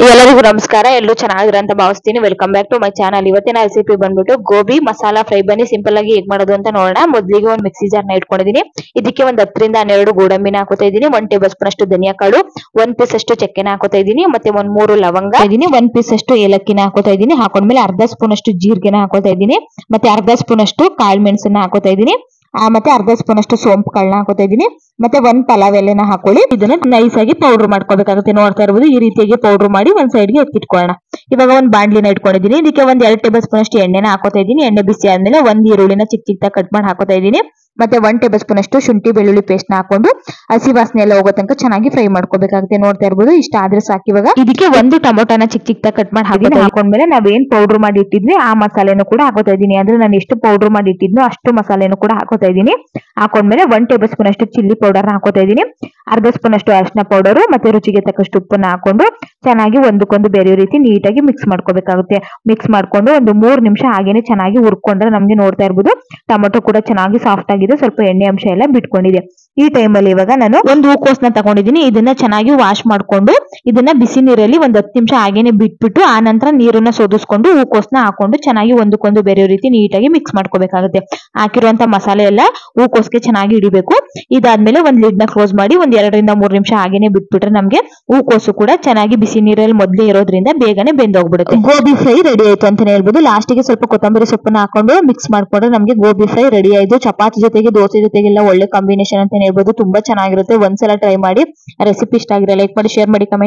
ಎಲ್ಲರಿಗೂ ನಮಸ್ಕಾರ. ಎಲ್ಲರೂ ಚೆನ್ನಾಗಿರ ಅಂತ ಭಾವಿಸ್ತೀನಿ. Welcome back to my channel. ಇವತ್ತಿನ ರೆಸಿಪಿ ಬಂದ್ಬಿಟ್ಟು ಗೋಬಿ ಮಸಾಲಾ ಫ್ರೈ. ಬನ್ನಿ ಸಿಂಪಲ್ ಆಗಿ ಹೇಗ್ ಮಾಡೋದು ಅಂತ ನೋಡೋಣ. ಮೊದಲಿಗೆ ಒಂದು ಮಿಕ್ಸಿ ಜಾರ್ ನ ಇಟ್ಕೊಂಡಿದೀನಿ. ಇದಕ್ಕೆ ಒಂದು 10 ರಿಂದ 12 ಗೋಡಂಬಿನ ಹಾಕೋತಾ ಇದೀನಿ. 1 ಟೇಬಲ್ ಸ್ಪೂನ್ ಅಷ್ಟು ಧನಿಯಾ ಕಾಳು, 1 ಪೀಸ್ ಅಷ್ಟು ಚಕ್ಕೆನ ಹಾಕೋತಾ ಇದೀನಿ. ಮತ್ತೆ 3 ಲವಂಗ ಇದೀನಿ, 1 ಪೀಸ್ ಅಷ್ಟು ಏಲಕ್ಕಿನ ಹಾಕೋತಾ ಇದೀನಿ. ಹಾಕೊಂಡ್ಮೇಲೆ ಅರ್ಧ ಸ್ಪೂನ್ ಅಷ್ಟು ಜೀರಿಗೆನ ಹಾಕೋತಾ ಇದೀನಿ. ಮತ್ತೆ ಅರ್ಧ ಸ್ಪೂನ್ ಅಷ್ಟು ಕಾಳು ಮೆಣಸನ್ನ ಹಾಕೋತಾ ಇದೀನಿ. ಮತ್ತೆ ಅರ್ಧ ಸ್ಪೂನ್ ಅಷ್ಟು ಸೋಂಪು ಕಾಳನ್ನ ಹಾಕೋತಾ ಇದೀನಿ. ಮತ್ತೆ 1 ಪಲಾವ್ ಎಲೆನ ಹಾಕೊಳ್ಳಿ. ಇದನ್ನ ನೈಸ್ ಆಗಿ ಪೌಡರ್ ಮಾಡ್ಕೋಬೇಕಾಗುತ್ತೆ. ನೋಡ್ತಾ ಇರಬಹುದು ಈ ರೀತಿಯಾಗಿ ಪೌಡರ್ ಮಾಡಿ ಒಂದ್ ಸೈಡ್ ಗೆ ಎತ್ತಿಟ್ಕೊಳ್ಳೋಣ. ಇವಾಗ ಒಂದು ಬಾಂಡ್ಲಿನ ಇಟ್ಕೊಂಡಿದೀನಿ. ಇದಕ್ಕೆ 2 ಟೇಬಲ್ ಸ್ಪೂನ್ ಅಷ್ಟು ಎಣ್ಣೆನ ಹಾಕೋತಾ ಇದೀನಿ. ಎಣ್ಣೆ ಬಿಸಿ ಆದ್ಮೇಲೆ 1 ಈರುಳ್ಳಿನ ಚಿಕ್ಕ ಚಿಕ್ಕದಾಗಿ ಕಟ್ ಮಾಡಿ ಹಾಕೋತಾ ಇದೀನಿ. ಮತ್ತೆ 1 ಟೇಬಲ್ ಸ್ಪೂನ್ ಅಷ್ಟು ಶುಂಠಿ ಬೆಳ್ಳುಳ್ಳಿ ಪೇಸ್ಟ್ ನ ಹಾಕೊಂಡು ಹಸಿ ವಾಸನೆ ಎಲ್ಲ ಹೋಗೋ ತನಕ ಚೆನ್ನಾಗಿ ಫ್ರೈ ಮಾಡ್ಕೋಬೇಕಾಗುತ್ತೆ. ನೋಡ್ತಾ ಇರಬಹುದು ಇಷ್ಟ ಆದ್ರೆ ಸಾಕು. ಇವಾಗ ಇದಕ್ಕೆ 1 ಟೊಮೊಟೊನ ಚಿಕ್ಕ ಚಿಕ್ಕದಾಗಿ ಕಟ್ ಮಾಡಿ ಹಾಕೊಂಡ್ಮೇಲೆ ನಾವೇನ್ ಪೌಡರ್ ಮಾಡಿ ಇಟ್ಟಿದ್ವಿ ಆ ಮಸಾಲೆನೂ ಕೂಡ ಹಾಕೋತಾ ಇದೀನಿ. ಅಂದ್ರೆ ನಾನು ಎಷ್ಟು ಪೌಡರ್ ಮಾಡಿ ಇಟ್ಟಿದ್ನೋ ಅಷ್ಟು ಮಸಾಲೆನೂ ಕೂಡ ಹಾಕೋತಾ ಇದೀನಿ. ಹಾಕೊಂಡ್ಮೇಲೆ 1 ಟೇಬಲ್ ಸ್ಪೂನ್ ಅಷ್ಟು ಚಿಲ್ಲಿ ಪೌಡರ್ ಹಾಕೋತಾ ಇದೀನಿ. ಅರ್ಧ ಸ್ಪೂನ್ ಅಷ್ಟು ಅರಿಶಿನ ಪೌಡರ್ ಮತ್ತೆ ರುಚಿಗೆ ತಕ್ಕಷ್ಟು ಉಪ್ಪನ್ನ ಹಾಕೊಂಡು ಚೆನ್ನಾಗಿ ಒಂದಕ್ಕೊಂದು ಬೇರೆ ರೀತಿ ನೀಟಾಗಿ ಮಿಕ್ಸ್ ಮಾಡ್ಕೋಬೇಕಾಗುತ್ತೆ. ಮಿಕ್ಸ್ ಮಾಡ್ಕೊಂಡು ಒಂದು 3 ನಿಮಿಷ ಹಾಗೇನೆ ಚೆನ್ನಾಗಿ ಹುರ್ಕೊಂಡ್ರೆ ನಮ್ಗೆ ನೋಡ್ತಾ ಇರಬಹುದು ಟೊಮೊಟೊ ಕೂಡ ಚೆನ್ನಾಗಿ ಸಾಫ್ಟ್ ಆಗಿದೆ. ಸ್ವಲ್ಪ ಎಣ್ಣೆ ಅಂಶ ಎಲ್ಲ ಬಿಟ್ಕೊಂಡಿದೆ. ಈ ಟೈಮಲ್ಲಿ ಇವಾಗ ನಾನು ಒಂದು ಹೂಕೋಸನ್ನ ತಗೊಂಡಿದ್ದೀನಿ. ಇದನ್ನ ಚೆನ್ನಾಗಿ ವಾಶ್ ಮಾಡ್ಕೊಂಡು ಇದನ್ನ ಬಿಸಿ ನೀರಲ್ಲಿ ಒಂದು 10 ನಿಮಿಷ ಹಾಗೇನೆ ಬಿಟ್ಬಿಟ್ಟು ಆ ನಂತರ ನೀರನ್ನ ಸೋದಿಸ್ಕೊಂಡು ಹೂಕೋಸನ್ನ ಹಾಕೊಂಡು ಚೆನ್ನಾಗಿ ಒಂದಕ್ಕೊಂದು ಬೇರೆ ರೀತಿ ನೀಟಾಗಿ ಮಿಕ್ಸ್ ಮಾಡ್ಕೋಬೇಕಾಗುತ್ತೆ. ಹಾಕಿರುವಂತ ಮಸಾಲೆ ಎಲ್ಲ ಹೂಕೋಸ್ಗೆ ಚೆನ್ನಾಗಿ ಹಿಡಿಬೇಕು. ಇದಾದ್ಮೇಲೆ ಒಂದ್ ಲಿಡ್ ನ ಕ್ಲೋಸ್ ಮಾಡಿ ಒಂದ್ 2 ರಿಂದ 3 ನಿಮಿಷ ಹಾಗೇನೆ ಬಿಟ್ಬಿಟ್ರೆ ನಮ್ಗೆ ಹೂಕೋಸು ಕೂಡ ಚೆನ್ನಾಗಿ ಬಿಸಿ ನೀರಲ್ಲಿ ಮೊದಲೇ ಇರೋದ್ರಿಂದ ಬೇಗನೆ ಬೆಂದೋಗ್ಬಿಡುತ್ತೆ. ಗೋಬಿ ಫ್ರೈ ರೆಡಿ ಆಯ್ತು ಅಂತಾನೆ ಹೇಳ್ಬೋದು. ಲಾಸ್ಟ್ ಗೆ ಸ್ವಲ್ಪ ಕೊತ್ತಂಬರಿ ಸೊಪ್ಪನ್ನ ಹಾಕೊಂಡು ಮಿಕ್ಸ್ ಮಾಡ್ಕೊಂಡ್ರೆ ನಮ್ಗೆ ಗೋಬಿ ಫ್ರೈ ರೆಡಿ ಆಯ್ತು. ಚಪಾತಿ ಜೊತೆಗೆ ದೋಸೆ ಜೊತೆಗೆಲ್ಲ ಒಳ್ಳೆ ಕಾಂಬಿನೇಷನ್ ಅಂತಾನೆ ಹೇಳ್ಬೋದು. ತುಂಬಾ ಚೆನ್ನಾಗಿರುತ್ತೆ. ಒಂದ್ಸಲ ಟ್ರೈ ಮಾಡಿ. ರೆಸಿಪಿ ಇಷ್ಟ ಆಗಿದ್ರೆ ಲೈಕ್ ಮಾಡಿ, ಶೇರ್ ಮಾಡಿ, ಕಮೆಂಟ್